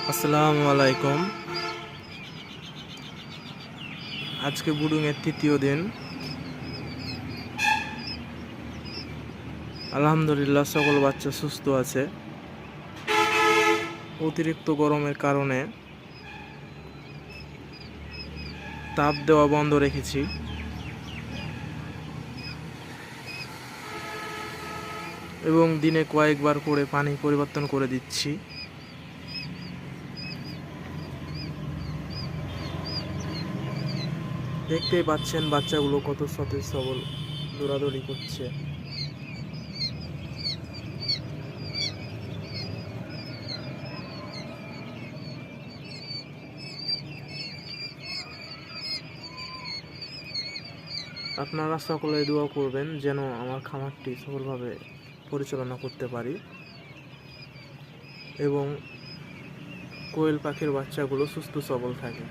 আসসালামু আলাইকুম। আজকে বুডুংয়ের তৃতীয় দিন। আলহামদুলিল্লাহ সকল বাচ্চা সুস্থ আছে। অতিরিক্ত গরমের কারণে তাপ দেওয়া বন্ধ রেখেছি এবং দিনে কয়েকবার করে পানি পরিবর্তন করে দিচ্ছি। দেখতেই পাচ্ছেন বাচ্চাগুলো কত সতেজ সবল দৌড়াদৌড়ি করছে। আপনারা সকলে দোয়া করবেন যেন আমার খামারটি সফলভাবে পরিচালনা করতে পারি এবং কোয়েল পাখির বাচ্চাগুলো সুস্থ সবল থাকে।